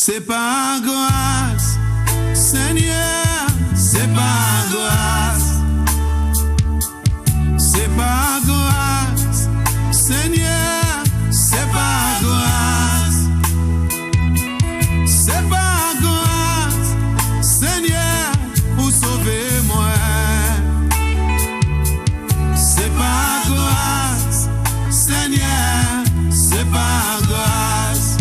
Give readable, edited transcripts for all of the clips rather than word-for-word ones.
C'est par grâce, Seigneur, c'est par grâce. C'est par grâce, Seigneur, c'est par grâce. C'est par grâce, Seigneur, pour sauver moi. C'est par grâce, Seigneur, c'est par grâce.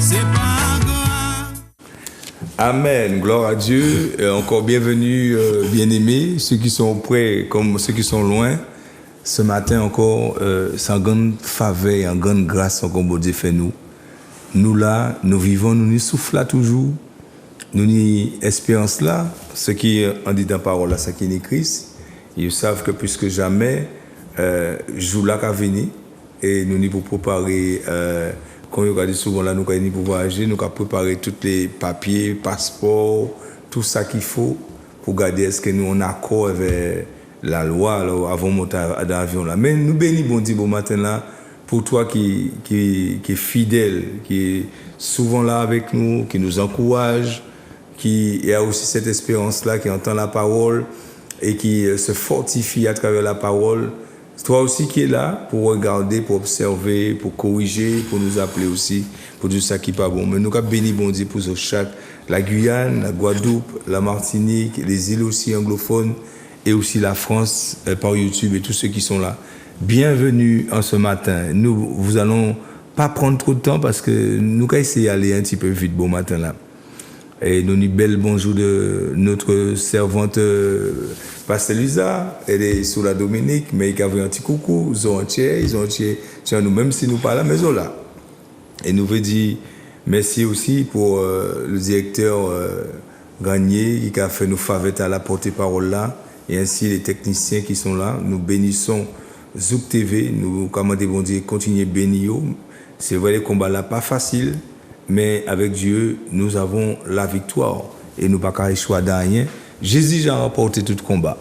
C'est par grâce. Amen, gloire à Dieu. Encore bienvenue, bien-aimés, ceux qui sont près comme ceux qui sont loin. Ce matin encore, sans grande faveur, en grande grâce, encore bon Dieu fait nous. Nous là, nous vivons, nous nous soufflons toujours. Nous n'y espérance là, ce qui en dit dans parole là, ce qui est écrit. Ils savent que plus que jamais, jour là qu'à venir, et nous n'y pour préparer. Quand on regarde souvent là, nous avons pour voyager, nous avons préparé tous les papiers, passeports, tout ça qu'il faut pour garder est-ce que nous on accord avec la loi là, avant de monter dans l'avion là. Mais nous bénissons bon Dieu bon matin là pour toi qui est fidèle, qui est souvent là avec nous, qui nous encourage, qui a aussi cette espérance là, qui entend la parole et qui se fortifie à travers la parole. Toi aussi qui es là pour regarder, pour observer, pour corriger, pour nous appeler aussi, pour dire ça qui n'est pas bon. Mais nous avons béni bon Dieu pour chaque, la Guyane, la Guadeloupe, la Martinique, les îles aussi anglophones et aussi la France par YouTube et tous ceux qui sont là. Bienvenue en ce matin. Vous allons pas prendre trop de temps parce que nous allons essayer d'aller un petit peu vite bon matin là. Et nous avons bel bonjour de notre servante Pasteur Lisa, elle est sous la Dominique, mais il a vu un petit coucou, ils ont entier, nous, même si nous parlons à la maison là. Et nous veut dire merci aussi pour le directeur Gagné qui a fait nous faveur à la porte-parole là, et ainsi les techniciens qui sont là. Nous bénissons Zouk TV, nous commandons bon Dieu, continuez bénir. C'est vrai, les combats là pas facile. Mais avec Dieu, nous avons la victoire et nous n'avons pas échouer dans rien. Jésus a remporté tout combat.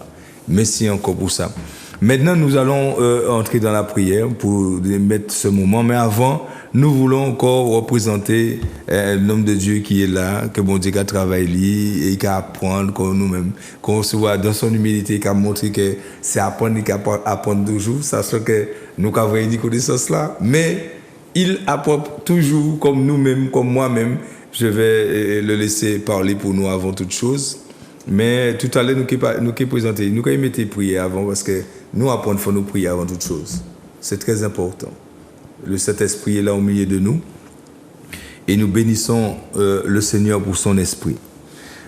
Merci encore pour ça. Maintenant, nous allons entrer dans la prière pour mettre ce moment. Mais avant, nous voulons encore représenter l'homme de Dieu qui est là, que bon Dieu a travaillé et qui a apprendre comme nous-mêmes. Qu'on se voit dans son humilité, qui a montré que c'est apprendre et qui apprendre toujours. Ça fait que nous avons une connaissance là. Mais il apprend toujours comme nous-mêmes, comme moi-même. Je vais le laisser parler pour nous avant toute chose. Mais tout à l'heure, nous qui présenter, nous qui mettre prier avant parce que nous apprenons, il faut nous prier avant toute chose. C'est très important. Le Saint-Esprit est là au milieu de nous. Et nous bénissons le Seigneur pour son esprit.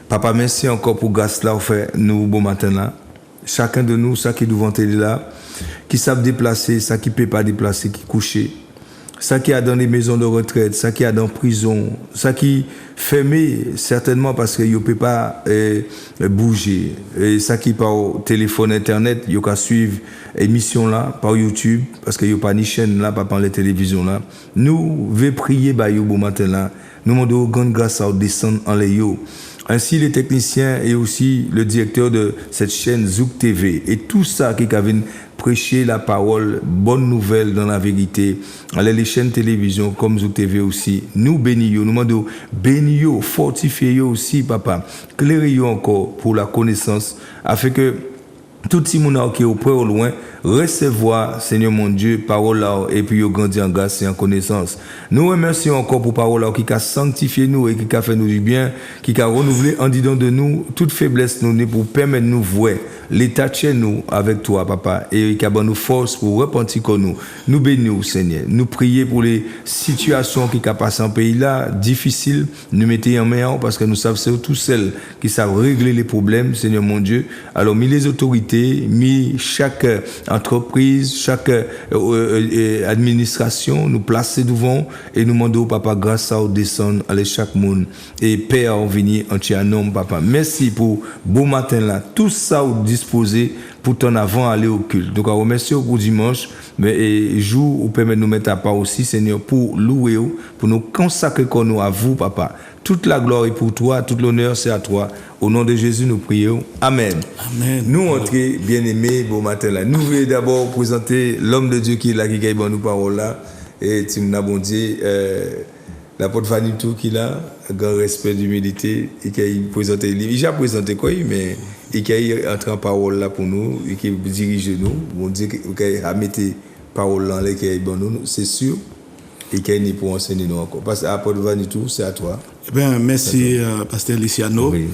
Papa, merci encore pour grâce là, fait nous bon matin là. Chacun de nous, ça qui est devant télé là, qui savent déplacer, ça qui ne peut pas déplacer, qui coucher. Ça qui a dans les maisons de retraite, ça qui a dans prison, ça qui fermé certainement parce qu'il ne peut pas bouger. Et ça qui par téléphone, internet, il peut suivre l'émission là, par YouTube, parce qu'il n'y a pas ni chaîne là, pas par la télévision là. Nous devons prier bah, bon matin là. Nous demandons grande grâce à descendre en l'ayo. Ainsi, les techniciens et aussi le directeur de cette chaîne Zouk TV et tout ça qui a prêcher la parole, bonne nouvelle dans la vérité. Allez, les chaînes télévision comme Zouk TV aussi, nous bénissons, nous demandons bénissons, fortifiez aussi, papa, clairez encore pour la connaissance, afin que tout le monde qui est au près ou loin, recevoir, Seigneur mon Dieu, parole là, et puis grandir en grâce et en connaissance. Nous remercions encore pour parole là, qui a sanctifié nous et qui a fait nous du bien, qui a renouvelé en disant de nous toute faiblesse nous pour permettre de nous voir l'état de chez nous avec toi, papa, et qui a nous force pour repentir comme nous. Nous bénissons, Seigneur. Nous prions pour les situations qui passent en pays là, difficiles, nous mettons en main parce que nous savons que c'est tous celles qui savent régler les problèmes, Seigneur mon Dieu. Alors, mis les autorités, mis chaque entreprise, chaque administration, nous placer devant et nous demandons, papa, grâce à descendre à chaque monde et Père venir entier un homme, papa. Merci pour beau matin là, tout ça au disposé pour ton avant aller au culte. Donc, on remercie pour dimanche, mais jour où permet de nous mettre à part aussi, Seigneur, pour louer, pour nous consacrer comme nous à vous, papa. Toute la gloire est pour toi, tout l'honneur c'est à toi. Au nom de Jésus, nous prions. Amen. Amen. Nous, entrés, bien-aimés, bon matin là. Nous voulons d'abord présenter l'homme de Dieu qui est là, qui gagne nous parole là. Et Timna bon Dieu, l'apôtre Vanitou qui a un grand respect d'humilité et qui a présenté le livre. Il a présenté quoi, mais il a entré en parole là pour nous et qui dirige nous. On dit qu'il a mis parole là qui est bon nous, c'est sûr. Et qu'il y a pour enseigner nous encore. Parce que l'apôtre Vanitou, c'est à toi. Eh bien, merci, Pasteur Luciano. Oui.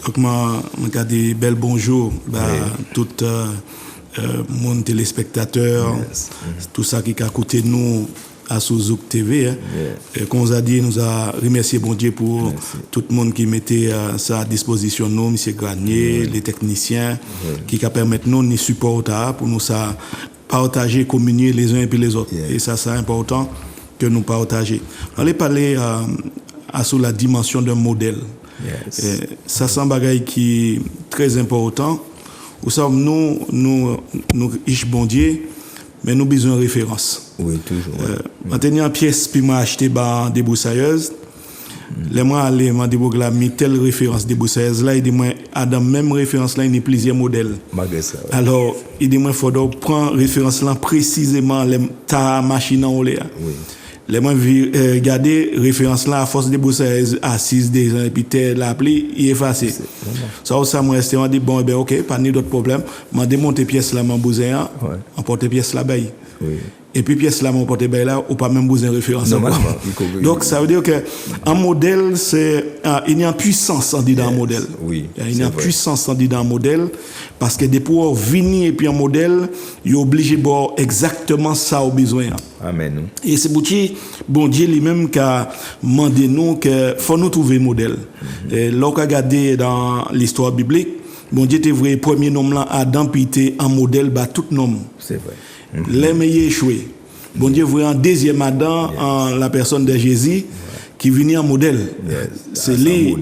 Donc, je dis bel bonjour à tout mon téléspectateur, tout ça qui a écouté nous à Souzouk TV. Hein. Et comme on a dit, nous a remercié bon Dieu pour tout le monde qui mettait ça à disposition de nous, M. Granier, les techniciens, qui permettent nous de supporter pour nous ça partager, communier les uns et puis les autres. Et ça, c'est important que nous partageons. On allait parler sur la dimension d'un modèle. Ça, c'est un bagage qui est très important. Vous savez, nous, bon Dieu, mais nous avons besoin de référence. Oui, toujours. En tenant une pièce, puis moi acheté des broussailleuses. Les moi aller m'a dit que mis telle référence des broussailleuses là, il dit moi dans même référence là, il y a plusieurs modèles. Ça, alors, il dit moi faut prendre référence là précisément ta machine en olé. Oui. Les moi regarder référence là à force de broussailleuses assises des gens et puis l'appli, il est effacé. Ça moi resté on dit bon ben OK, pas ni d'autres problèmes, m'a démonter pièce là m'a bousin, emporter pièce là bas. Oui. Et puis pièce là mon porté là ou pas même besoin de référence. Donc ça veut dire que un modèle c'est il y a une puissance en dit dans un modèle. Oui. Il y a une puissance en dit dans un modèle parce que des pour venir et puis un modèle, il est obligé de exactement ça au besoin. Amen. Et c'est bon Dieu lui-même qui a demandé nous que faut nous trouver modèle. Et là on regarder dans l'histoire biblique, bon Dieu était vrai premier nom là Adam puis était un modèle bah tout nom. C'est vrai. Les meilleurs échoués. Bon Dieu, vous voyez un deuxième Adam en la personne de Jésus qui venait en modèle. C'est lui,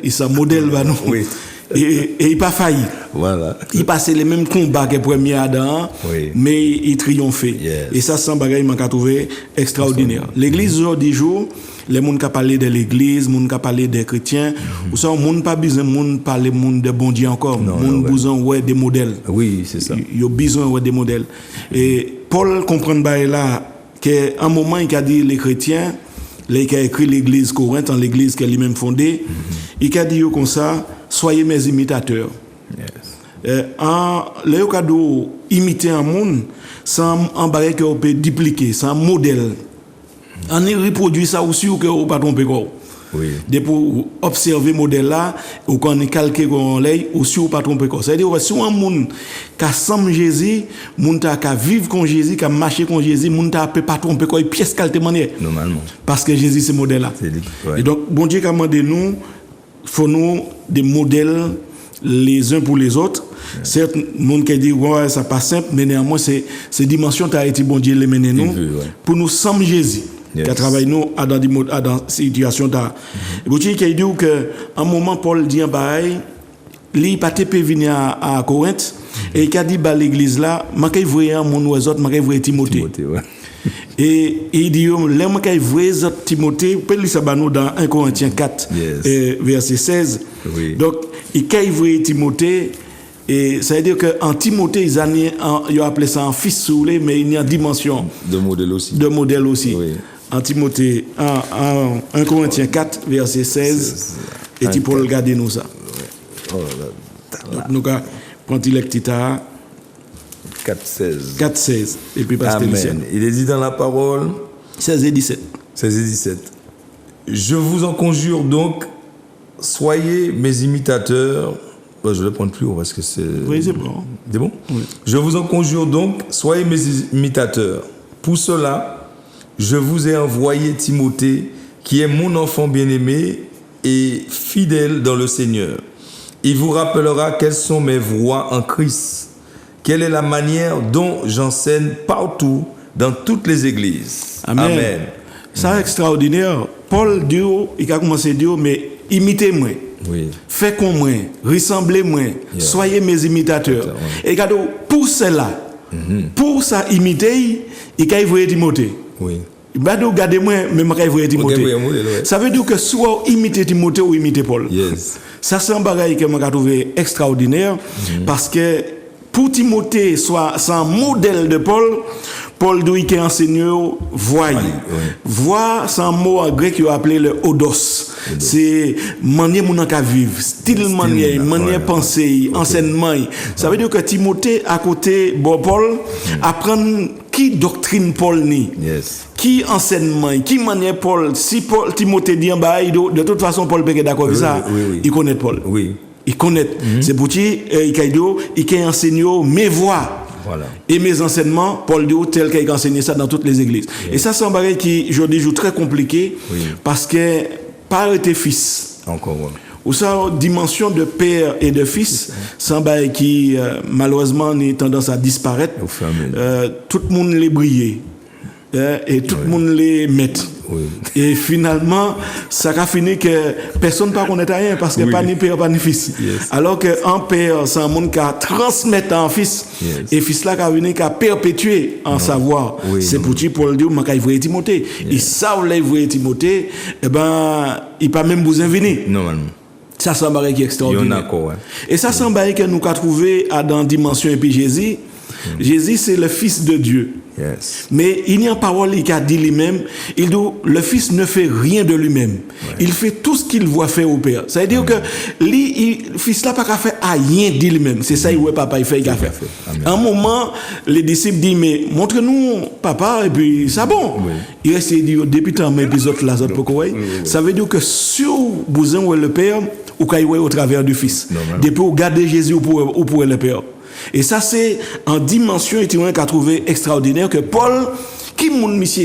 il s'en modèle, bah, nous. Oui. Et il n'a pas failli. Voilà. Il passait les mêmes combats que le premier Adam, mais il triomphait. Et ça, c'est un bagage que j'ai trouvé extraordinaire. L'église aujourd'hui, les gens qui parlent de l'église, les gens qui parlent des chrétiens, ou ça, les gens pas besoin de parler de bon Dieu encore. Les gens besoin des modèles. Oui, c'est ça. Ils ont besoin des modèles. Et Paul comprend là qu'à un moment, il a dit les chrétiens, il a écrit l'église Corinthe, en l'église qu'il a lui-même fondée, il a dit comme ça, soyez mes imitateurs. Le cadeau imiter un monde, c'est un bagage qu'on peut dupliquer, c'est un modèle. On reproduit ça aussi ou que on pas tromper quoi. Oui. De pour observer modèle là ou quand on calquer qu'on l'œil aussi ou pas tromper quoi. C'est-à-dire si un monde qui semble Jésus, monde qui vivre comme Jésus, qui marcher comme Jésus, monde qui peut pas tromper quoi pièce qualité manière. Normalement. Parce que Jésus c'est modèle là. Et donc bon Dieu a demandé nous faut nous des modèles les uns pour les autres. Certes, monde qui dit ouais ça pas simple mais néanmoins c'est dimension t'a été bon Dieu les mener nous pour nous semble Jésus. Qui a travaillé nous dans situation là. Et vous qui dit que un moment Paul dit pareil, lui pas peut venir à Corinthe et il a dit bah l'église là, manquait voir mon autres, manquait voir Timothée. Et il dit là manquait voir Timothée, peut lire ça nous dans 1 Corinthiens 4 verset 16. Donc il a voir Timothée. Et ça veut dire qu'en Timothée, ils ont appelé ça un fils soulé, mais il y a une dimension de modèle aussi. Oui. En Timothée, en 1 Corinthiens 4, verset 16, et tu peux regarder nous ça. Donc, nous quand il est petit 4:16. Et puis parce Amen. Il est dit dans la parole 16 et 17. Je vous en conjure donc, soyez mes imitateurs. Je ne le prends plus parce que c'est. Oui, c'est bon. C'est bon? Oui. Je vous en conjure donc, soyez mes imitateurs. Pour cela, je vous ai envoyé Timothée, qui est mon enfant bien-aimé et fidèle dans le Seigneur. Il vous rappellera quelles sont mes voies en Christ, quelle est la manière dont j'enseigne partout, dans toutes les églises. Amen. C'est extraordinaire. Paul dit, il a commencé à dire, mais imitez-moi. Oui. Faites comme moi, ressemblez-moi, soyez mes imitateurs. Et regardez, pour cela, pour ça imiter, il a envoyé Timothée. Oui. Regardez-moi, mais je vais envoyer Timothée. Ça veut dire que soit imiter Timothée ou imiter Paul. Yes. Ça, c'est un bagage que je trouvé extraordinaire parce que pour Timothée, c'est un modèle de Paul. Paul dit qu'il enseigne voix. Voix, c'est un mot en grec qui est appelé le odos. C'est manière mon ka vivre, style manière penser, enseignement. Ça veut dire que Timothée à côté bon Paul apprendre qui doctrine Paul ni. Qui enseignement, qui manière Paul, si Paul Timothée dit en bas, de toute façon Paul peut être d'accord avec ça. Il connaît Paul. Il connaît. C'est pour qui il enseigne mes voix. Voilà. Et mes enseignements, Paul dit tel qu'il a enseigné ça dans toutes les églises. Et ça, c'est un bagage qui, je dis, très compliqué parce que père et fils. Encore, ouais. Ou ça, dimension de père et de fils, c'est un bagage qui, malheureusement, a tendance à disparaître. Tout le monde les brille. Et tout le monde les met. Et finalement, ça a fini que personne ne peut connaître rien parce que pas ni père, pas ni fils. Alors qu'un père, c'est un monde qui a transmis en fils. Et fils là qui a venu, qui a perpétué en savoir. C'est pour qui Paul dit, il faut Timothée. Ils savent les vrais Timothée, eh ben, il pas même vous venir. Normalement. Ça, c'est un baril qui est extraordinaire. Et ça, c'est un baril que nous avons trouvé dans la dimension et puis Jésus. Jésus, c'est le Fils de Dieu. Mais il y a une parole qui a dit lui-même, il dit, le Fils ne fait rien de lui-même. Il fait tout ce qu'il voit faire au Père. Ça veut dire que le Fils là pas qu'à faire rien de lui-même. C'est ça, il voit papa, il fait, il a fait. À un moment, les disciples disent, mais montre-nous papa, et puis ça bon. Il reste, il dit, depuis tant épisode là, ça veut dire que sur besoin où est le Père, ou quand il voit au travers du Fils. Depuis où garder Jésus ou pour le Père. Et ça, c'est en dimension étonnante qu'a trouvé extraordinaire que Paul, qui moun monsieur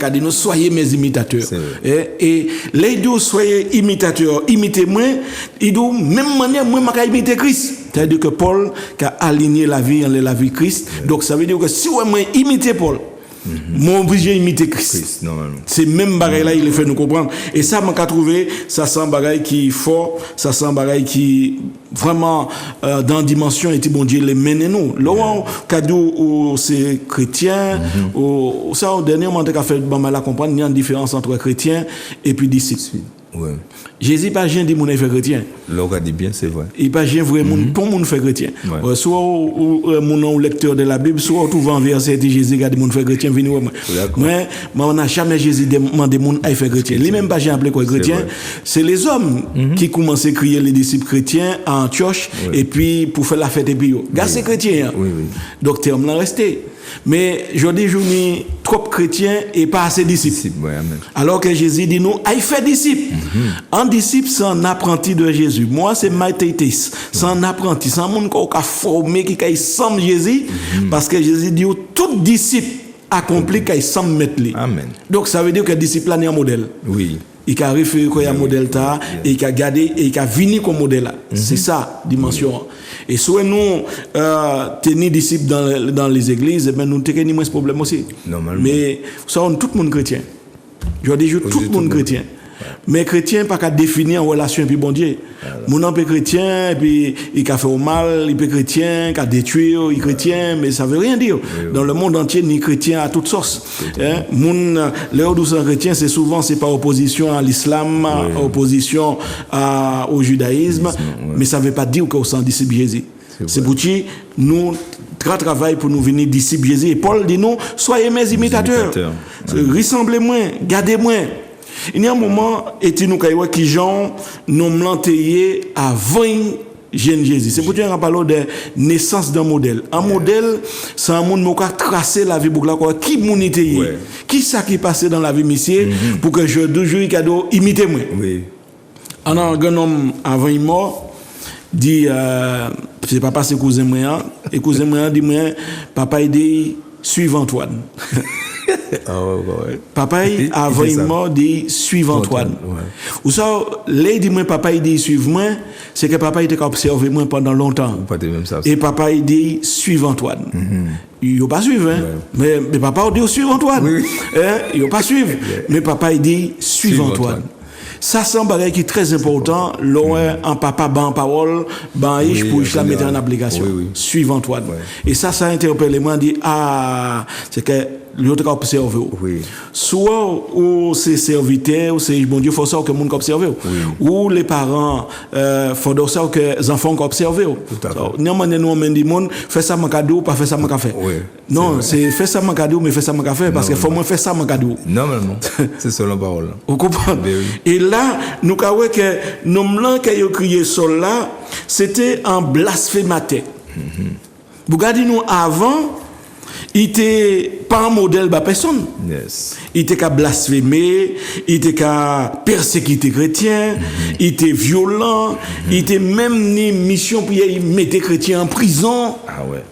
a dit, nous soyez mes imitateurs. Et les deux soyez imitateurs, imitez-moi, il dit, même manière, moi, je vais imiter Christ. C'est-à-dire que Paul a aligné la vie en la vie Christ. Donc ça veut dire que si moi imiter Paul, mon obligé imiter Christ. C'est même bagaille là, il le fait nous comprendre. Et ça, m'a trouvé, ça sent bagaille qui est fort, ça sent bagaille qui vraiment dans la dimension et bon Dieu les mène nous. Là, cadeau c'est chrétien, ça dernièrement on a fait mal à comprendre, il y a une différence entre chrétien et puis disciple. Jésus pas rien dit mon fait chrétien. L'autre dit bien c'est vrai. Il pas rien vrai pour mon fait chrétien. Soit mon lecteur de la Bible, soit tout en verset dit Jésus garde mon fait chrétien venir moi. Mais on n'a jamais Jésus demandé mon à faire chrétien. Lui même pas j'ai appelé quoi chrétien. C'est les hommes qui commencent à crier les disciples chrétiens à Antioche et puis pour faire la fête et puis gars c'est chrétien. Donc terme là resté. Mais je dis je dis trop chrétien et pas assez disciples. Alors que Jésus dit nous il fait disciples. Un disciple, c'est un apprenti de Jésus. Moi, c'est Maïtétis. C'est un apprenti. C'est un monde qui a formé, qui a semble Jésus. Parce que Jésus dit tout disciple accompli qu'il semble mettre lui. Amen. Donc, ça veut dire que le disciple est un modèle. Il a référé qu'il y a un modèle, et il a gardé, et il a venu comme modèle. C'est ça, dimension. Et soit nous, tenir disciples dans les églises, ben, nous avons moins ce problème aussi. Mais, ça, on tout le monde chrétien. Je dis tout le monde chrétien. Mais chrétien pas qu'à définir en relation avec bon Dieu. Mon homme est chrétien et puis il a fait au mal, il peut chrétien, il a détruire, il est chrétien, mais ça veut rien dire. Dans le monde entier, ni chrétien à toutes sortes. L'heure d'où c'est chrétien, c'est souvent c'est par opposition à l'islam, opposition au judaïsme, mais ça veut pas dire qu'on s'en disciple Jésus. C'est pour qui nous travaillons pour nous venir disciples Jésus. Et Paul dit non, soyez mes imitateurs. Ressemblez-moi, gardez-moi. Il y a un moment, et nous avons qui gens nous l'enterré à 20 jeunes Jésus. C'est pour dire qu'on parle de naissance d'un modèle. Un modèle, c'est un monde qui a tracé la vie pour la qui monité. Qui ça qui passé dans la vie, monsieur, pour que je toujours imiter moi. Un grand homme avant il mort dit c'est papa c'est cousin moi et cousin moi dit moi papa il dit suivre Antoine. Papa avant il mort dit suivre Antoine. Ou ça les dit moi papa il dit suivre moi c'est que papa il était observé moi pendant longtemps. Et papa il dit suivre Antoine. Il pas suivre mais papa dit suivre Antoine. Il pas suivre mais papa il dit suivre Antoine. Ça, c'est un bagage qui est très important. L'on en papa, ban parole, ban ish, pour la mettre en application. Suivant Antoine. Et ça interpelle moi, dit, c'est que l'autre a observé. Soit ou c'est serviteur, ou c'est bon Dieu, faut ça que le monde observe. Ou les parents, faut ça que les enfants observent. Néanmoins, nous, on dit, fais ça mon cadeau, pas fais ça mon café. Non, c'est fais ça mon cadeau, mais fais ça mon café, parce qu'il faut moins faire ça mon cadeau. Non, c'est selon parole. Vous comprenez? Et là, nous avons que nous blancs qui ont crié sol là, c'était un blasphémateur. Vous regardez nous avant, il n'était pas un modèle de personne. Il était qu'à blasphémer, il était qu'à persécuter les chrétiens, il était violent, il était même ni mission pour mettre les chrétiens en prison.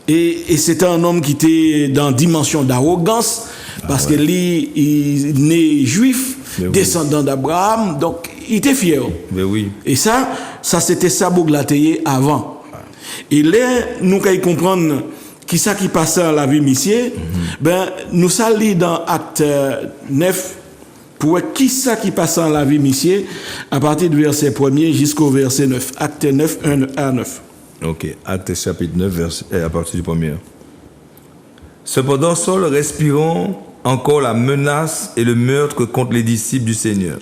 Et c'était un homme qui était dans une dimension d'arrogance, parce que lui, il est né juif, descendant d'Abraham, donc il était fier. Et ça c'était ça Bouglateye avant. Et là, nous quand comprendre qui ça qui passait dans la vie monsieur, nous ça lit dans acte 9 pour qui ça qui passait dans la vie monsieur à partir du verset 1er jusqu'au verset 9. Acte 9 1 à 9. OK, acte chapitre 9 à partir du 1er. Cependant Saul respirant encore la menace et le meurtre contre les disciples du Seigneur,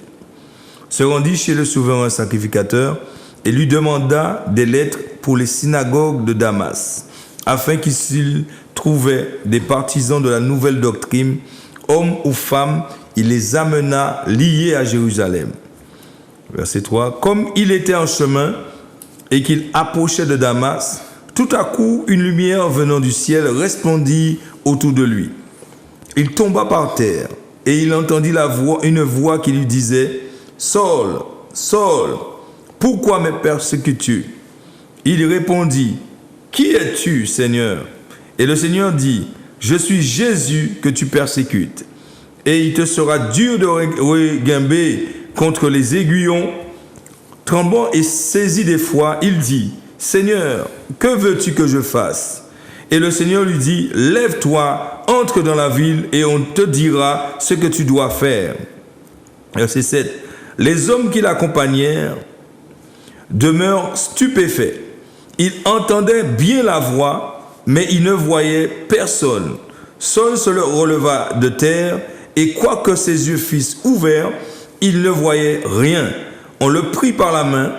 se rendit chez le souverain sacrificateur et lui demanda des lettres pour les synagogues de Damas, afin qu'il s'il trouvait des partisans de la nouvelle doctrine, hommes ou femmes, il les amena liés à Jérusalem. Verset 3. Comme il était en chemin et qu'il approchait de Damas, tout à coup une lumière venant du ciel resplendit autour de lui. Il tomba par terre et il entendit une voix qui lui disait « Saul, Saul, pourquoi me persécutes-tu » Il répondit « Qui es-tu, Seigneur » Et le Seigneur dit « Je suis Jésus que tu persécutes. Et il te sera dur de regimber contre les aiguillons. » Tremblant et saisi d'effroi, il dit « Seigneur, que veux-tu que je fasse ?» Et le Seigneur lui dit « Lève-toi, entre dans la ville et on te dira ce que tu dois faire. » Verset 7. Les hommes qui l'accompagnèrent demeurent stupéfaits. Ils entendaient bien la voix, mais ils ne voyaient personne. Saul se releva de terre, et quoique ses yeux fussent ouverts, il ne voyait rien. On le prit par la main,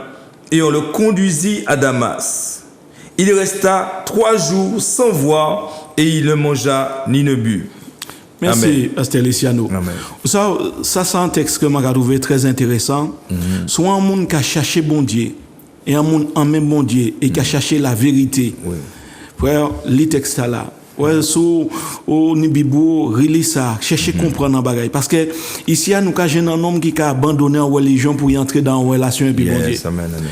et on le conduisit à Damas. Il resta 3 jours sans voir, et il ne mangea ni ne but. Merci, Pasteur Luciano. Ça c'est un texte que je trouvé très intéressant. Soit un monde qui a cherché bon Dieu, et un monde en même bon Dieu, et qui a cherché la vérité. Frère, les textes là. Sous au Nibibou, relis ça, chercher comprendre un bagage. Parce que ici, nous avons un homme qui a abandonné la religion pour y entrer dans une relation avec bon Dieu.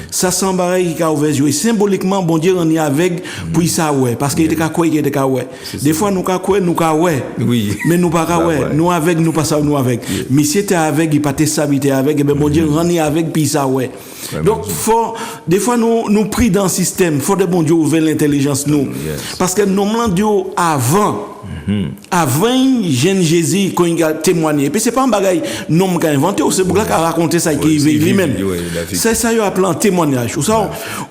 Ça, c'est un bagage qui a ouvert les yeux. Symboliquement, bon Dieu, on est avec pour ça, parce qu'il était quoi, il était quoi. Des fois, nous avons mais nous pas quoi. Nous avec, nous pas ça, nous avec. Mais si tu es avec, il pas te s'habiter avec, et bien bon Dieu, on est avec, puis ça, Donc, des fois, nous prions dans le système, il faut de bon Dieu ouvrir l'intelligence, nous. Parce que nous demandons avant jeune Jésus quand il a témoigné. Et puis c'est pas un bagage non qui a inventé, c'est pour ça qu'il a raconté ça qui vit lui-même. C'est ça il a appelé un témoignage.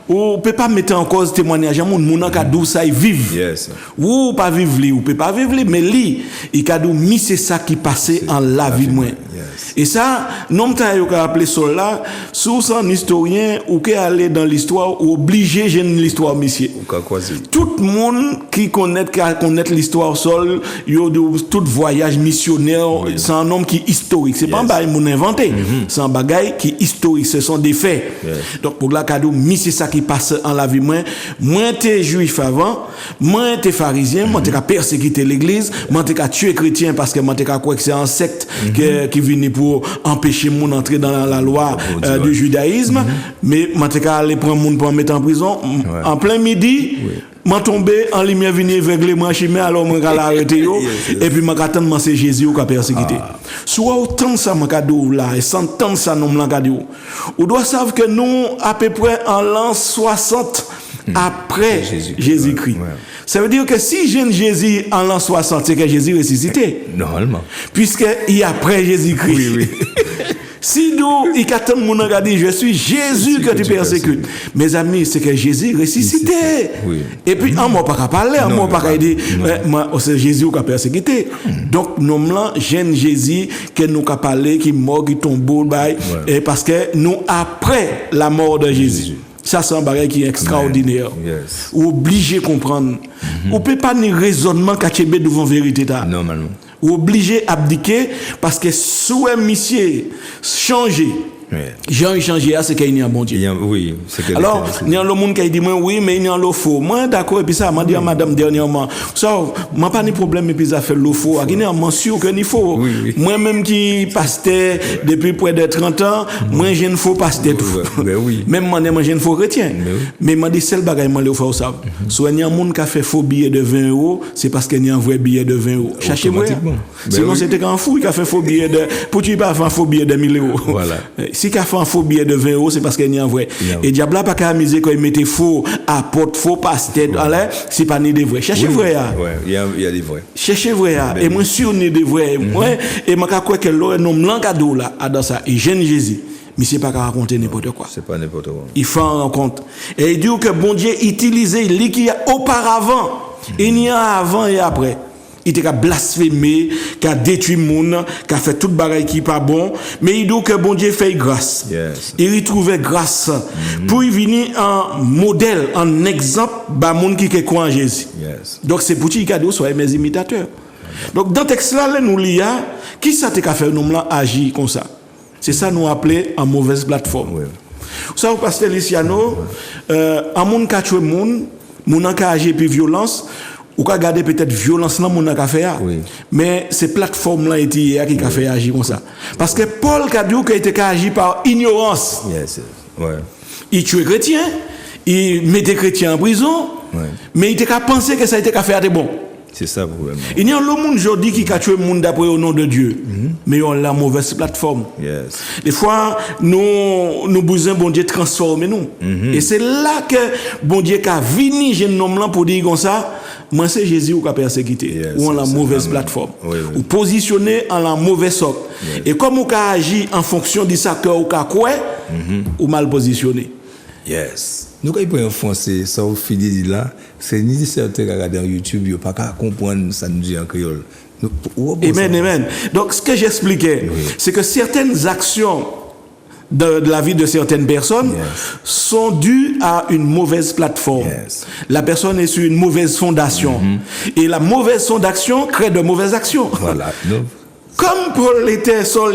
On peut pas mettre en cause témoignage à moun qui a dou ça il vivre. Ou pas vivre lui, ou peut pas vivre lui, mais lui il a dou mis c'est ça qui passait en la vie moi. Et ça non ta yo ka appelé ça là, sous un historien ou qui aller dans l'histoire ou obligé jeune l'histoire monsieur. Tout le monde qui connaît l'histoire Saul, tout voyage missionnaire, c'est un homme qui est historique. C'est pas un bagage mon inventé. C'est un bagage qui est historique. Ce sont des faits. Donc pour la cadeau, c'est ça qui passe en la vie. Moi, t'es juif avant, moi, t'es pharisien, moi, t'es persécuté l'église, moi, t'es tué chrétien parce que moi, t'es quoi que c'est un secte qui vient pour empêcher mon entrer dans la loi du judaïsme. Mais moi, t'es aller prendre mon pour mettre en prison en plein midi. M'a tombé en lumière venir avec moi chimé alors moi l'arrêter yo et puis m'a attendre c'est Jésus qui a persécuté. Soit autant ça m'a cadeau là et sans tant ça non m'a cadeau. On doit savoir que nous à peu près en l'an 60 après Jésus-Christ. Ça veut dire que si jeune Jésus en l'an 60 c'est que Jésus ressuscité. Normalement. Puisque il y a après Jésus-Christ. Si nous, il attend mon regarder, je suis Jésus que tu persécutes. Mes amis, c'est que Jésus ressuscité. Oui. Et puis, en moi, pas parler, en moi, pas dire, moi, c'est Jésus qui a persécuté. Donc, nous, là, jeune Jésus, que nous a parlé, qui mort, qui tombe, et parce que nous, après la mort de Jésus. Ça, c'est un bagage qui est extraordinaire. Yes. Ou obligé de comprendre. Ou peut pas ni raisonnement qu'à devant la vérité. Normalement. Ou obligé d'abdiquer parce que sous un monsieur changer. Jean changé, c'est qu'il y a un bon Dieu. Oui, c'est que alors, il y a le monde qui dit moi oui, mais il y a le faux. Moi d'accord et puis ça m'a dit à madame dernièrement. Ça m'a pas de problème et puis ça fait le faux. Il y a un sûr que ni faux. Moi même qui pasteur depuis près de 30 ans, moi je ne faux pasteur tout. Même moi je ne faux chrétien. Mais m'a dit seul bagage moi le faux ça. Soit il y a un monde qui a fait faux billet de 20 €, c'est parce qu'il y a un vrai billet de 20 €. Cherchez-moi. Sinon c'était qu'un fou qui a fait faux billet de pour tu pas faire faux billet de 1000 €. Voilà. Si il a fait un faux billet de 20 €, c'est parce qu'il y a un vrai. Et diable pas qu'à amuser quand il mettait faux apôtre, faux pasteur, c'est pas ni des vrais. Cherchez vrai. Il y a des vrais. Cherchez vrai. Et moi sûr ni des vrais. Moi et moi crois que l'homme nom cadeau là dans ça et jeune Jésus. Mais c'est pas qu'à raconter n'importe quoi. C'est pas n'importe quoi. Il faut en compte. Et il dit que bon Dieu utilisait lui qui a auparavant, il y a avant et après. Il était blasphémé, qui a détruit le monde, qui a fait toute bagaille qui n'est pas bon. Mais il dit que bon Dieu fait grâce. Yes. Il retrouvait grâce pour y venir en modèle, en exemple, bah monde qui croit en Jésus. Yes. Donc c'est pour qu'il cadeau soit mes imitateurs. Donc dans le texte là, nous lisons, qui ça t'a fait nous agir comme ça? C'est ça nous appelons en mauvaise plateforme. Oui. Ça, au pasteur Luciano, en monde qui a tué monde qui a agi puis violence. Ou qu'a garder peut-être violence là mon a fait mais ces plateformes là qui a fait agir comme ça parce que Paul a dit qu'il était agi par ignorance. Yes. Ouais. Il tuait chrétiens, il mettait chrétiens en prison, mais il était qu'à penser que ça a été qu'à faire des bons. C'est ça le problème. Il y a le monde aujourd'hui qui a tué le monde d'après au nom de Dieu, mais on a la mauvaise plateforme. Yes. Des fois, nous besoin bon Dieu transformer nous. Et c'est là que bon Dieu a venu jeune homme là pour dire comme ça. Moi, c'est Jésus qui a persécuté, ou en la mauvaise plateforme, ou positionné en la mauvaise sorte. Et comme on a agi en fonction de ça que on a quoi, ou mal positionné. Yes. Nous, quand il peut enfoncer, ça au fil là, c'est ni certains qui regardent sur YouTube, ils ne peuvent pas comprendre ça nous dit en créole. Amen. Donc, ce que j'expliquais, c'est que certaines actions de la vie de certaines personnes sont dues à une mauvaise plateforme. La personne est sur une mauvaise fondation. Et la mauvaise fondation crée de mauvaises actions. Voilà. Comme Paul était sur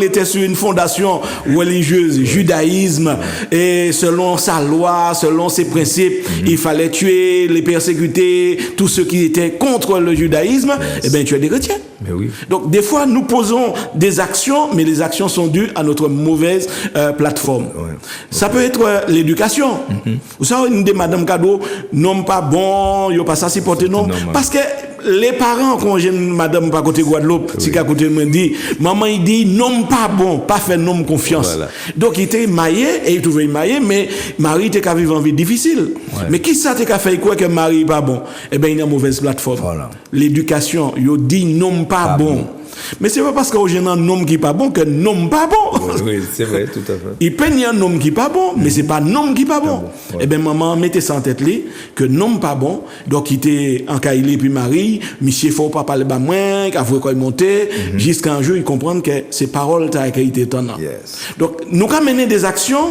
une fondation religieuse, judaïsme, et selon sa loi, selon ses principes, il fallait tuer, les persécuter, tous ceux qui étaient contre le judaïsme, et bien tuer des chrétiens. Mais oui. Donc des fois nous posons des actions, mais les actions sont dues à notre mauvaise plateforme. Ça peut être l'éducation. Vous savez, une des madame cadeau, non pas bon, yo pas ça supporter non, parce que les parents quand j'ai madame pas côté Guadeloupe, si qu'à côté me dit maman il dit non pas bon, pas faire non confiance. Donc il était maillé et il trouvait maillé mais Marie était qu'à vivre en vie difficile. Mais qui ça t'es qu'à faire quoi que Marie pas bon? Eh ben il y a une mauvaise plateforme. L'éducation, il dit non pas bon. Mais c'est pas parce qu'on a un homme qui n'est pas bon que non pas bon. Oui, c'est vrai, tout à fait. Il peigne un homme qui n'est pas bon, mais c'est pas un homme qui n'est pas bon. Eh bien, maman mettait ça en tête là, que non pas bon. Donc, il était en Kaili puis Marie, monsieur, faut pas parler bas moins, qu'il faut monter, jusqu'à un jour, il comprend que ces paroles t'as été étonnant. Donc, nous avons mené des actions.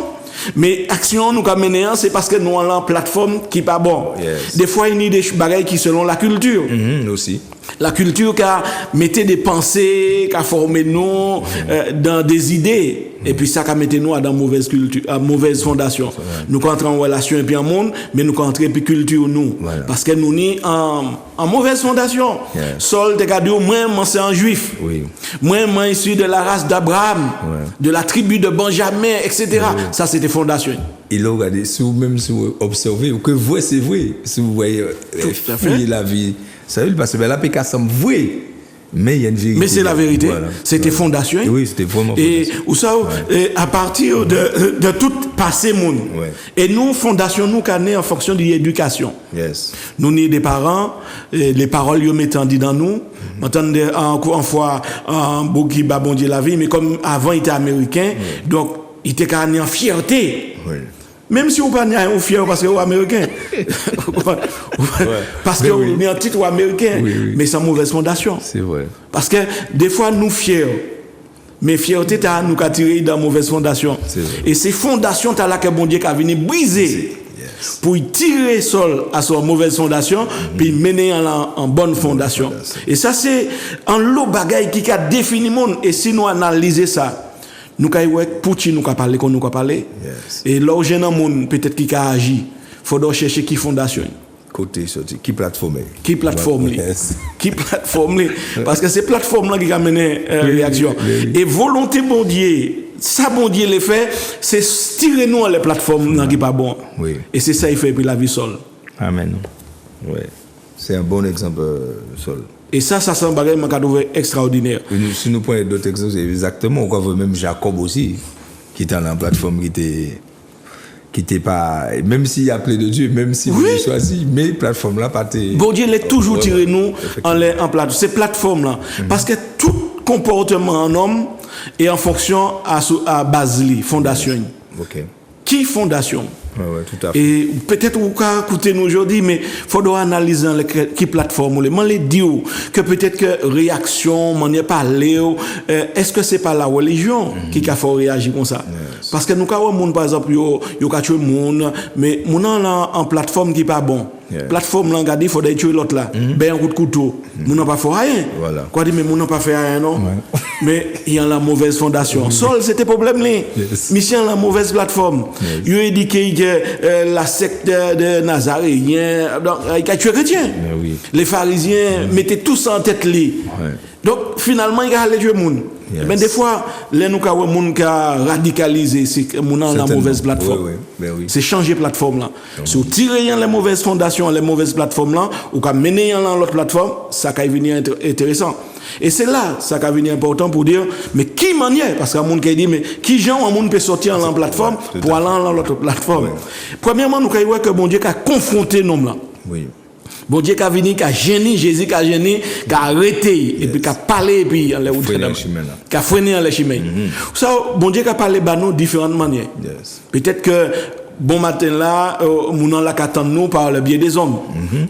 Mais action nous avons mené, c'est parce que nous avons une plateforme qui n'est pas bon. Des fois, il y a des choses qui selon la culture. Aussi. La culture qui a mis des pensées, qui a formé nous dans des idées. Et puis ça qui a mis nous dans mauvaise culture, à mauvaise fondation. Nous entrons en relation et puis en monde, mais nous entrons en culture nous. Parce que nous sommes en mauvaise fondation. Saul te dit, moi c'est un juif. Moi je suis de la race d'Abraham, de la tribu de Benjamin, etc. Ça c'était fondation. Et là, regardez, si vous observez, ou que vrai c'est vrai, si vous voyez la vie. Ça veut dire parce que là, PK semble vrai. Mais il y a une vérité. Mais c'est la vérité. Voilà. C'était fondation. Et oui, c'était vraiment Et fondation. ou ça, à partir de tout passé monde. Ouais. Et nous, fondation, nous, qu'on est en fonction de l'éducation. Yes. Nous, ni des parents, les paroles, ils mettent en dit dans nous. Entendez, en fois, en qui ba bon Dieu la vie, mais comme avant, il était américain, donc, il était quand même en fierté. Oui. Même si vous pas fier parce que vous êtes américain. Parce que Mais vous oui. êtes un titre américain, Oui, oui. mais sans mauvaise fondation. C'est vrai. Parce que des fois, nous fiers, mais fierté, nous qu'a tiré dans mauvaise fondation. C'est vrai. Et ces fondations, t'as là que bon Dieu qui a venu briser Yes. pour tirer sol à son mauvaise fondation, puis mener en bonne fondation. Et ça, c'est un lot bagaille qui a défini le monde. Et si nous analysons ça, nous avons Poutine, nous avons parlé comme nous avons parlé. Yes. Et là où j'ai un monde, peut-être qui a agi, il faut chercher qui fondation. Côté sorti. Qui plateforme? Qui plateforme Yes. Qui plateforme parce que c'est plateforme là qui a mené réaction. oui. Et volonté bon Dieu, ça bon Dieu le fait, c'est tirer nous les plateformes là qui pas bon. Oui. Et c'est ça il fait puis la vie seule. Amen. Ouais. C'est un bon exemple, Sol. Et ça c'est un bagage m'a trouvé extraordinaire. Et nous, si nous prenons d'autres exemples, c'est exactement on voit même Jacob aussi, qui était dans la plateforme, qui était pas, même s'il a appelé de Dieu, même s'il Oui. a choisi, mais plateforme là, pas tes. Bon Dieu l'a toujours Ouais, tiré ouais, nous en plateforme. Ces plateformes là, parce que tout comportement en homme est en fonction à base li, fondation. Ok. Qui fondation? Ouais, tout à fait. Et peut-être vous pouvez écouter nous aujourd'hui, mais il faudra analyser qui plateforme. Je les dis que peut-être que réaction, manière parler, est-ce que c'est pas la religion qui a fait réagir comme ça? Yes. Parce que nous avons monde par exemple, yo ka tuer monde, mais mon là en plateforme qui pas bon. Yeah. Plateforme là, regardez, il faudrait tuer l'autre là. Ben un coup de couteau. Mon n'a pas fait rien. Voilà. Quoi dit, mais mon n'a pas fait rien, non? Ouais. Mais il y a la mauvaise fondation. Sol, c'était problème là. Yes. Mission la mauvaise plateforme. Yes. Il a dit que la secte de Nazaréen, donc il a tué chrétien. Mais oui. Les pharisiens mettaient tous en tête lui. Ouais. Donc finalement il a allé tuer monde. Yes. Mais des fois les nous avons monde qui a radicalisé c'est mon dans la Certainement. mauvaise plateforme. Oui, oui. Ben oui. C'est changer plateforme là. Si vous tirez les mauvaises fondations, les mauvaises plateformes là, ou qu'à mener dans l'autre plateforme, ça va venir intéressant. Et c'est là, ça va venir important pour dire, mais qui manière, parce qu'il y a un monde qui dit, mais qui genre un monde peut sortir dans la plateforme tout pour à aller dans l'autre plateforme. Ouais. Premièrement, nous avons que bon Dieu a confronté nous là. Oui. Bon Dieu qui a venu, qui a gêné, Jésus qui a gêné, qui a arrêté, et puis qui a parlé, et puis en les Freiné le chemin, là. qui a freiné en les chemins. Ça, bon Dieu qui a parlé de nous de différentes manières. Yes. Peut-être que bon matin là, mon là qui attend nous par le biais des hommes.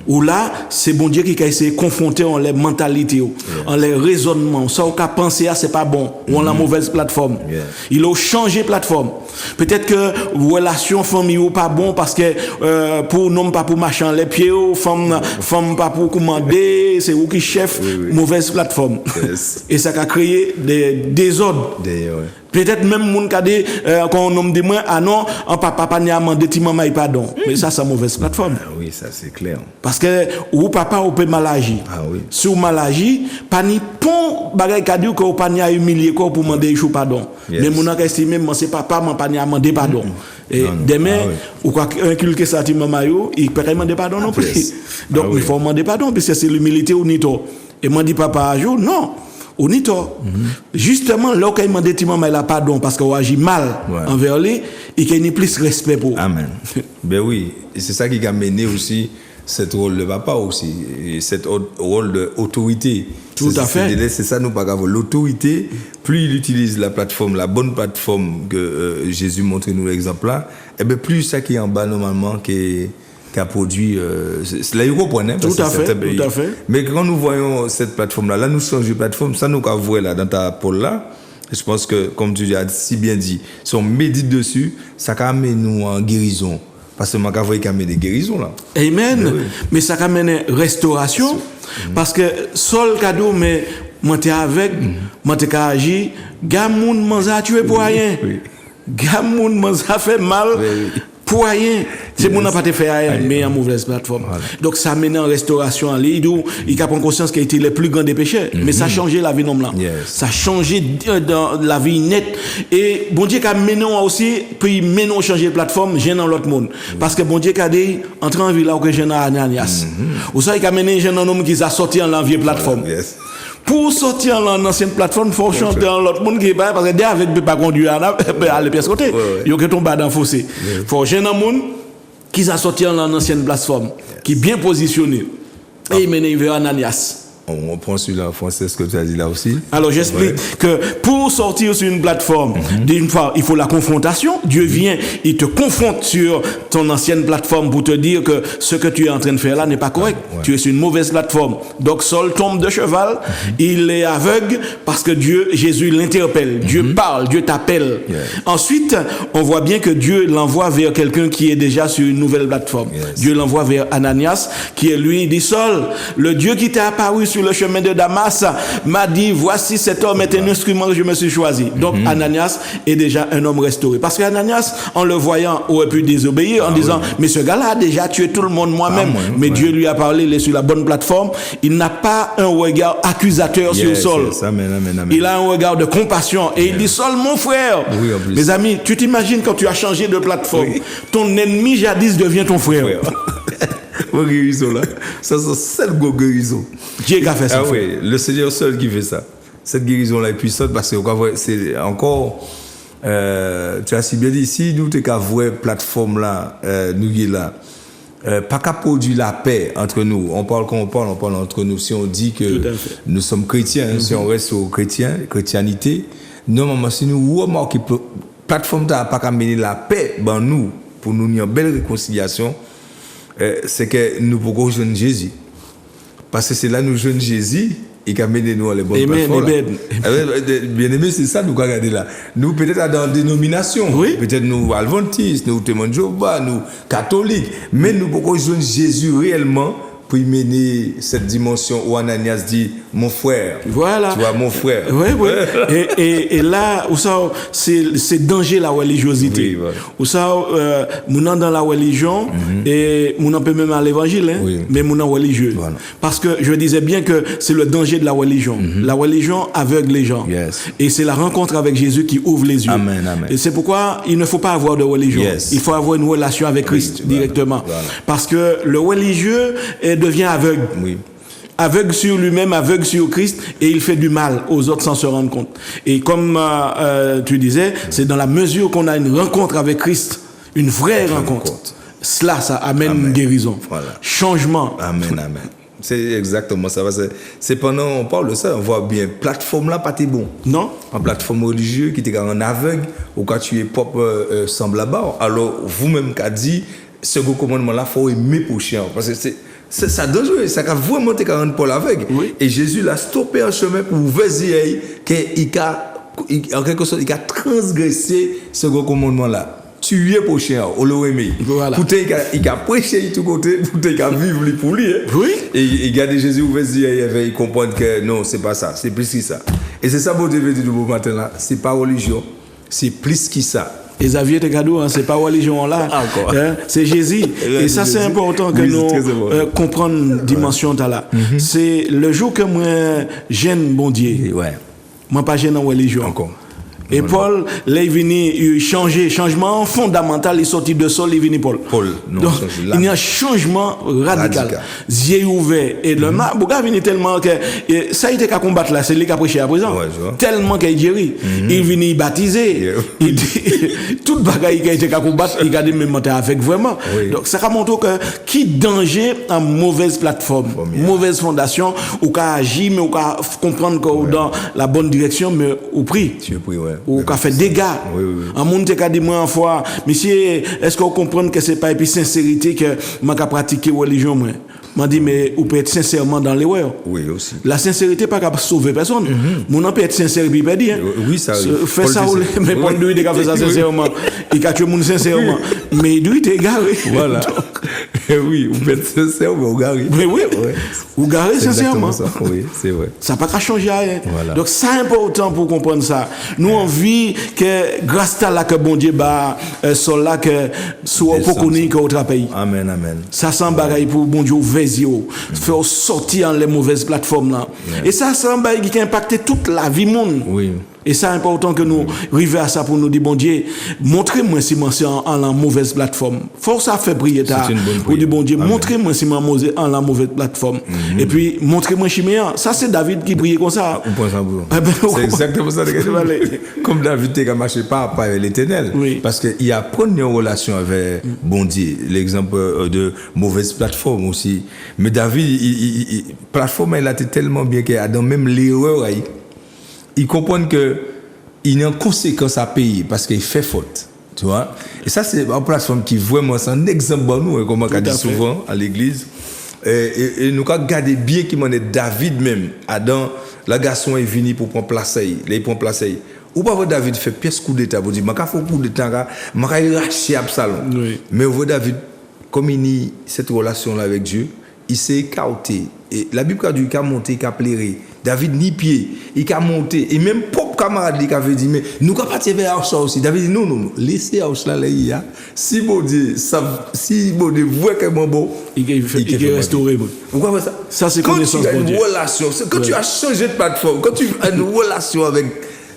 Ou là, c'est bon Dieu qui a essayé de confronter en les mentalités, en les raisonnements. Ça, on a pensé à c'est pas bon, ou en la mauvaise plateforme. Yeah. Il a changé plateforme. Peut-être que relation famille ou pas bon parce que pour non pas pour machin les pieds, femme pas pour commander, c'est vous qui chef, Oui. mauvaise plateforme. Yes. Et ça a créé des désordres. D'ailleurs, ouais. Peut-être même moun ka dit quand on dit moi ah non en papa n'y a demandé ti maman pardon mais ça c'est mauvaise plateforme Ah oui, ça c'est clair. parce que ou papa ou peut mal agir Ah oui. si ou mal agir pas ni pon bagay ka dit que ou pas n'y a humilier quoi pour demander chou pardon Yes. mais moun ka estimer moi c'est papa moi pas n'y a demander pardon et Non, non. demain Ah oui. ou quoi inculquer ça ti maman yo il peut pas demander pardon non plus Yes. donc Ah oui. il faut demander pardon parce que c'est l'humilité ou nito et moi dit papa un jour non on y tort. Justement, là où il m'a dit maman, il a pardon parce qu'on agit mal Ouais. envers lui, et qu'il y a plus respect pour. Amen. Ben oui, et c'est ça qui a mené aussi cette rôle de papa aussi, et cette rôle d'autorité. Tout à fait. C'est ça nous pas grave. L'autorité, plus il utilise la plateforme, la bonne plateforme que Jésus montre nous l'exemple là, et bien plus ça qui est en bas normalement qui a produit, là il comprenait. Tout à fait. Mais quand nous voyons cette plateforme là nous changeons de plateforme, ça nous voit là dans ta pôle là. Je pense que, comme tu as si bien dit, si on médite dessus, ça amène nous en guérison. Parce que je vois qu'il y a des guérisons là. Amen. Mais oui. Mais ça amène restauration. Parce que seul cadeau, mais moi t'es avec, moi t'es agi, gamoun m'en tué pour rien. Oui. Gamoun m'en fait mal. Oui. Pour rien, c'est mon n'a pas te fait rien, mais en mauvaise plateforme. Voilà. Donc ça mène en restauration en ligne, il a pris conscience qu'il était le plus grand des péchés, mais ça a changé la vie de l'homme là. Yes. Ça a changé dans la vie nette. Et bon Dieu qui a mené aussi, puis mené changer de plateforme, j'ai dans l'autre monde. Parce que bon Dieu qui a dit, entrer en ville là où que j'ai dans Ananias. Ou ça, il a mené j'ai un homme qui a sorti en la vieille plateforme. Yes. Pour sortir dans l'ancienne plateforme, il faut chanter dans l'autre monde qui est pas, parce que déjà avec ne peut pas conduire à la pièce côté. Il y a que tomber dans le fossé. Il faut changer dans le monde qui s'est sorti dans l'ancienne plateforme, qui est bien positionné. Et il mène vers Ananias. On prend celui-là en français, ce que tu as dit là aussi. Alors j'explique que pour sortir sur une plateforme, d'une fois, il faut la confrontation. Dieu vient, il te confronte sur ton ancienne plateforme pour te dire que ce que tu es en train de faire là n'est pas correct. Tu es sur une mauvaise plateforme. Donc Saul tombe de cheval, il est aveugle parce que Jésus l'interpelle. Dieu parle, Dieu t'appelle. Ensuite, on voit bien que Dieu l'envoie vers quelqu'un qui est déjà sur une nouvelle plateforme. Dieu l'envoie vers Ananias, qui est lui, il dit Saul, le Dieu qui t'est apparu sur le chemin de Damas m'a dit voici cet homme est un instrument que je me suis choisi. Donc Ananias est déjà un homme restauré, parce qu'Ananias en le voyant aurait pu désobéir en disant mais ce gars-là a déjà tué tout le monde moi-même, mais Dieu lui a parlé, il est sur la bonne plateforme, il n'a pas un regard accusateur sur Saul. Il a un regard de compassion et il dit Saul mon frère. Mes amis, tu t'imagines quand tu as changé de plateforme, ton ennemi jadis devient ton frère. Guérison là, ça c'est le gros guérison. Dieu qui a fait ça. Ah oui, le Seigneur seul qui fait ça. Cette guérison là est puissante parce que c'est encore, tu as si bien dit, si nous t'es qu'à voir plateforme là, nous y là, pas qu'à produire la paix entre nous. On parle entre nous. Si on dit que nous sommes chrétiens, si on reste au chrétienté, normalement si nous remarquons que plateforme n'a pas qu'à mener la paix dans nous pour nous une belle réconciliation. C'est que nous pouvons rejoindre Jésus. Parce que c'est là nous rejoignons Jésus et qui amène nous à les bonnes plateformes. Bien aimé, c'est ça nous regardons là. Nous peut-être dans la dénomination, peut-être nous adventistes, nous témoins de Jéhovah, nous catholiques, mais nous pouvons rejoindre Jésus réellement pour mener cette dimension où Ananias dit mon frère. Voilà. Tu vois, mon frère. Oui. et là, où ça, c'est danger la religiosité. Où ça, nous sommes dans la religion et nous n'en peut même à l'évangile, mais nous sommes religieux. Voilà. Parce que je disais bien que c'est le danger de la religion. La religion aveugle les gens. Et c'est la rencontre avec Jésus qui ouvre les yeux. Amen. Et c'est pourquoi il ne faut pas avoir de religion. Il faut avoir une relation avec Christ directement. Voilà. Parce que le religieux devient aveugle. Aveugle sur lui-même, aveugle sur Christ, et il fait du mal aux autres sans se rendre compte. Et comme tu disais, c'est dans la mesure qu'on a une rencontre avec Christ, une vraie rencontre. Cela, ça amène une guérison, changement. Amen. C'est exactement ça. C'est pendant on parle de ça, on voit bien plateforme là pas t'es bon. Non. En plateforme religieuse qui t'es en aveugle ou quand tu es propre semble là-bas. Alors vous-même qu'a dit ce commandement là faut aimer pour chien parce que c'est ça dangereux, ça a vraiment été 40 pour l'aveugle. Et Jésus l'a stoppé en chemin pour vérifier en quelque sorte il a transgressé ce commandement là. Tu es pour chien, on l'a aimé. Voilà. Il a prêché de tout côté, il a vivre pour lui. Et il a dit Jésus il comprend que non, c'est pas ça, c'est plus que ça. Et c'est ça que je veux dire du bon matin là, c'est pas religion, c'est plus que ça. Et Xavier Tekadou, c'est pas religion là, c'est Jésus. Et ça c'est important que nous comprenions dimension là. C'est le jour que moi j'aime bon Dieu. Moi pas j'aime en religion. Encore. Et Paul, là, il vient changement fondamental, il est sorti de Saul, il vient Paul. Donc, il y a un changement radical. Yeux ouverts. Et le Bouga vient tellement que, ça a été qu'à combattre là, c'est lui qui a prêché à présent. Tellement qu'il guéri. Il vient baptiser. Il dit, toute bagaille qui a été qu'à combattre, il a dit, même avec vraiment. Donc, ça a montré que, qui danger en mauvaise plateforme, mauvaise fondation, ou qu'à agir, mais ou qu'à comprendre que dans la bonne direction, mais au prix. Ou qu'a fait dégâts. En monde qui a dit moi en fois, monsieur, est-ce que vous comprenez que c'est pas et puis sincérité que moi qu'a pratiqué religion moi. M'a dit mais vous pouvez être sincèrement dans l'erreur. Oui aussi. La sincérité pas capable sauver personne. Mon peut être sincère et puis perdre. Oui ça. Fait ça mais Paul lui il a fait ça sincèrement. Il a tué monde sincèrement. Mais lui il est égaré. Voilà. Oui, vous êtes sincère mais vous garez. Mais oui. Vous garez sincèrement. Oui, c'est vrai. Ça pas qu'à changer rien. Donc c'est important pour comprendre ça. Nous on vit que grâce à la que bon Dieu sol là que soit pour connaître autre pays. Amen. Ça sent bagaille pour bon Dieu faire sortir les mauvaises plateformes là. Et ça sent bagaille qui a impacté toute la vie monde. Oui. Et c'est important que nous arrivions à ça pour nous dire, bon Dieu, montrez-moi si moi c'est en la mauvaise plateforme. Faut ça faire prier pour dire, bon Dieu, montrez-moi si moi en la mauvaise plateforme. Et puis, montrez-moi chiméa. Ça, c'est David qui priait comme ça. C'est exactement ça. Comme David n'a marché pas avec l'Éternel. Oui. Parce qu'il a pris une relation avec bon Dieu. L'exemple de mauvaise plateforme aussi. Mais David, plateforme, il a été tellement bien qu'il a dans même l'erreur, il comprend que il y a une conséquence à payer parce qu'il fait faute. Tu vois? Et ça, c'est une plateforme qui vraiment, c'est un exemple pour nous, comme on dit souvent à l'église. Et nous avons gardé bien qu'il m'en est David même. Adam, le garçon est venu pour prendre place. Il prend place. Ou pas voir David fait pièce coup d'état pour dire, je vais faire coup d'état, je vais racheter Absalom. Oui. Mais on voit David, comme il a cette relation-là avec Dieu, il s'est écarté. Et la Bible a dit qu'il a monté, qu'il a plairé. David ni pied, il a monté. Et même propre camarade qui avait dit, mais nous avons parti vers Aoucha aussi. David dit, non, laissez Aoucha là. Si bon Dieu voit que c'est bon, il est restauré. Pourquoi ça? Ça, c'est connaissance de Dieu. Quand tu as changé de plateforme, quand tu as une relation avec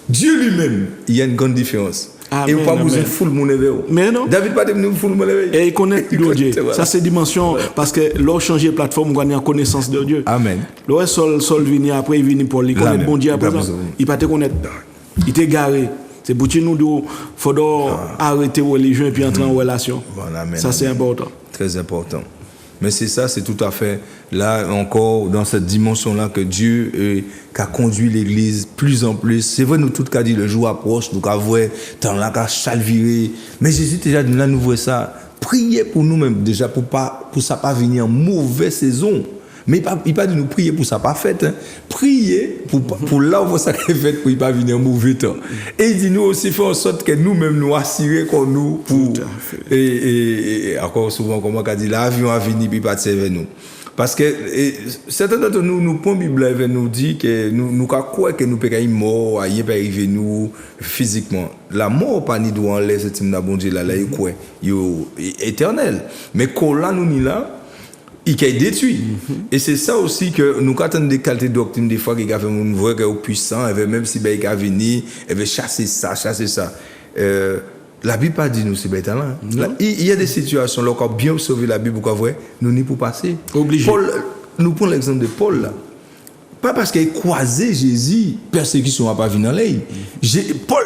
Dieu lui-même, il y a une grande différence. Et on pas besoin de foule mon éveil. Mais non. David pas de foule mon éveil. Et il connaît Dieu. Ça c'est dimension parce que l'on changer de plateforme, on a une connaissance de Dieu. Amen. L'on sol venir après il vient pour lui connaître bon Dieu après il pas te connaître. Il t'est garé. C'est pour nous il faut arrêter religion et puis entrer en relation. Ça c'est important. Très important. Mais c'est ça, c'est tout à fait là encore dans cette dimension-là que Dieu a conduit l'Église plus en plus. C'est vrai, nous tout cas dit le jour approche, nous avons tant là qu'à chalvirer. Mais Jésus déjà là nous voit ça. Priez pour nous-mêmes déjà pour ça pas venir en mauvaise saison. Mais il pas dit nous prier pour ça pas fait. Hein. Prier pour là où ça est fait pour il pas venir en mauvais temps. Et il dit nous aussi faire en sorte que nous-mêmes nous assurer qu'on nous pour et encore souvent comme on a dit l'avion a venir puis pas servir nous. Parce que certains d'entre nous prend Bible et nous dit que nous croire que nous peut mort, rien peut arriver nous physiquement. La mort pas ni doit en laisser cette bon Dieu là il quoi, éternel. Mais quand là nous ni là il est détruit. Et c'est ça aussi que nous attendons des qualités de doctrine des fois qui a fait un vrai puissant, même si il a venu, il veut chasser ça. La Bible pas dit nous c'est bête là. Il y a des situations là qu'on a bien observé la Bible pourquoi vrai, nous n'y pour passer. Obligé. Paul, nous prenons l'exemple de Paul là. Pas parce qu'il a croisé Jésus, persécution n'a pas vu dans l'œil.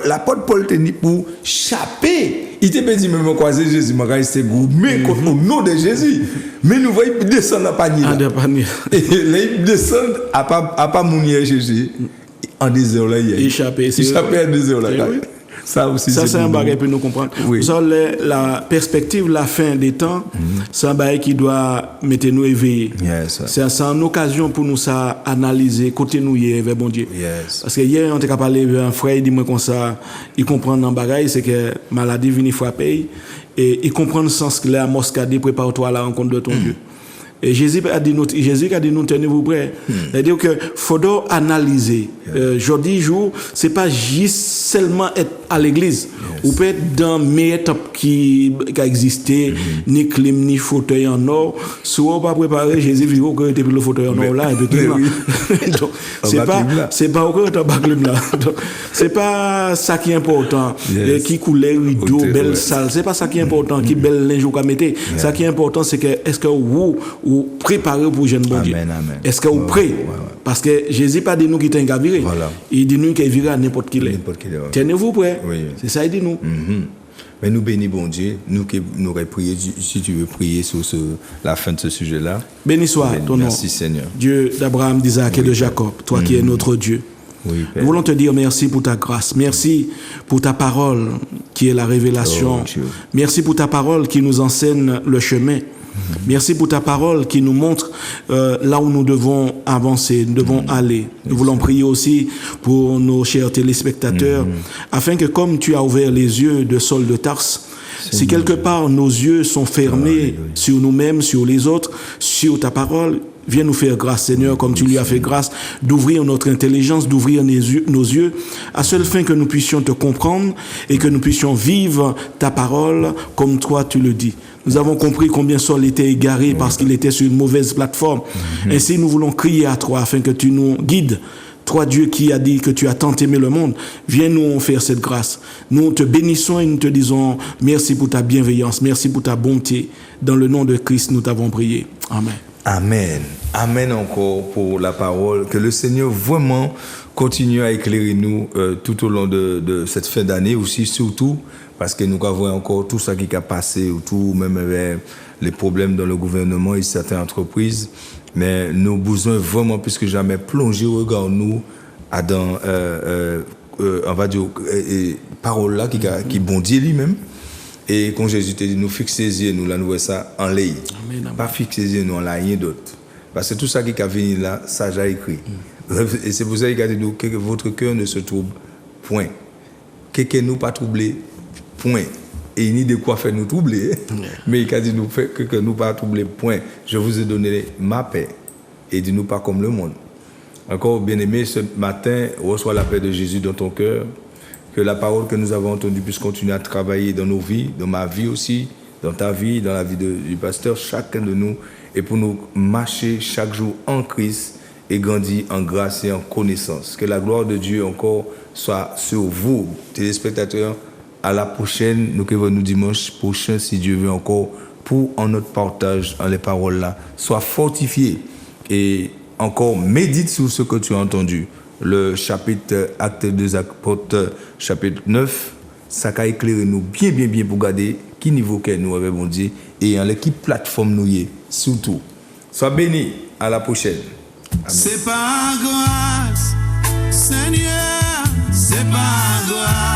L'apôtre Paul était pour chapper. Il était dit même croiser Jésus, il s'est gourmé au nom de Jésus. Mais nous voyons descendre dans le panier. Et là, il descend à pas mounir Jésus. En désert là, il échappé en désert là. Ça aussi, c'est un bagage pour nous comprendre. Oui. La perspective, la fin des temps, c'est un bagage qui doit mettre nous éveillés. Yes, c'est une occasion pour nous ça analyser, côté nous hier vers bon Dieu. Yes. Parce que hier, on t'a parlé avec un frère, il dit moi comme ça, il comprend dans le bagage, c'est que maladie vient frapper et il comprend le sens que la moscade prépare-toi à la rencontre de ton Dieu. Et Jésus a dit nous tenez-vous prêts. C'est-à-dire que faut analyser. Aujourd'hui jour, c'est pas juste seulement être à l'église. Ou peut être dans mes étapes qui a existé, ni clim ni fauteuil en or. Soit pas préparé, Jésus dit que depuis le fauteuil en or là et puis donc c'est pas encore un bac là. C'est pas ça qui est important. Qui coulait rideau, belle salle, c'est pas ça qui est important, qui belle linge ou mettre. Ça qui est important c'est que est-ce que vous préparez pour jeune bon Dieu. Est-ce que vous prêt? Parce que Jésus pas dit nous qui t'en viré. Il dit nous qu'il viré à n'importe qui. Tenez-vous prêt? C'est ça il dit nous. Mais nous bénis bon Dieu, nous qui nous prier si tu veux prier sur la fin de ce sujet-là. Béni soit ton nom. Merci Seigneur. Dieu d'Abraham, d'Isaac et de Jacob, toi qui es notre Dieu. Oui, nous voulons te dire merci pour ta grâce. Merci pour ta parole qui est la révélation. Merci pour ta parole qui nous enseigne le chemin. Merci pour ta parole qui nous montre là où nous devons avancer, nous devons aller. Nous voulons prier aussi pour nos chers téléspectateurs, afin que comme tu as ouvert les yeux de Saul de Tarse, si quelque part nos yeux sont fermés sur nous-mêmes, sur les autres, sur ta parole, viens nous faire grâce, Seigneur, comme tu lui as fait grâce, d'ouvrir notre intelligence, d'ouvrir nos yeux, à seule fin que nous puissions te comprendre et que nous puissions vivre ta parole comme toi tu le dis. Nous avons compris combien Saul était égaré parce qu'il était sur une mauvaise plateforme. Ainsi, nous voulons crier à toi afin que tu nous guides Toi, Dieu qui a dit que tu as tant aimé le monde, viens nous faire cette grâce. Nous te bénissons et nous te disons merci pour ta bienveillance, merci pour ta bonté. Dans le nom de Christ, nous t'avons prié. Amen. Amen. Amen encore pour la parole. Que le Seigneur vraiment continue à éclairer nous tout au long de cette fin d'année aussi, surtout parce que nous avons encore tout ça qui a passé, autour même avec les problèmes dans le gouvernement et certaines entreprises. Mais nous avons besoin vraiment plus que jamais plonger au regard nous dans, on va dire, parole là qui bondit lui-même. Et quand Jésus te dit, nous fixer les yeux, nous là, nous voyons ça en l'air. Pas fixer les yeux, nous, on n'a rien d'autre. Parce que tout ça qui a venu là, ça j'ai écrit. Et c'est pour ça qu'il a dit, que votre cœur ne se trouble, point. Que nous pas troublés, point. Et il n'y a de quoi faire nous troubler. Mais il a dit, que nous pas troubler, point. Je vous ai donné ma paix. Et dis-nous pas comme le monde. Encore, bien-aimé, ce matin, reçois la paix de Jésus dans ton cœur. Que la parole que nous avons entendue puisse continuer à travailler dans nos vies, dans ma vie aussi, dans ta vie, dans la vie du pasteur, chacun de nous, et pour nous marcher chaque jour en Christ et grandir en grâce et en connaissance. Que la gloire de Dieu encore soit sur vous, téléspectateurs. À la prochaine, nous qui venons dimanche prochain, si Dieu veut encore, pour en notre partage, en les paroles là, sois fortifié et encore médite sur ce que tu as entendu. Le chapitre Acte 2 Apôtres, chapitre 9, ça a éclairé nous bien pour garder qui niveau que nous avons dit et en l'équipe plateforme nous y est, surtout. Sois béni, à la prochaine. Amen. C'est par grâce, Seigneur, c'est par grâce.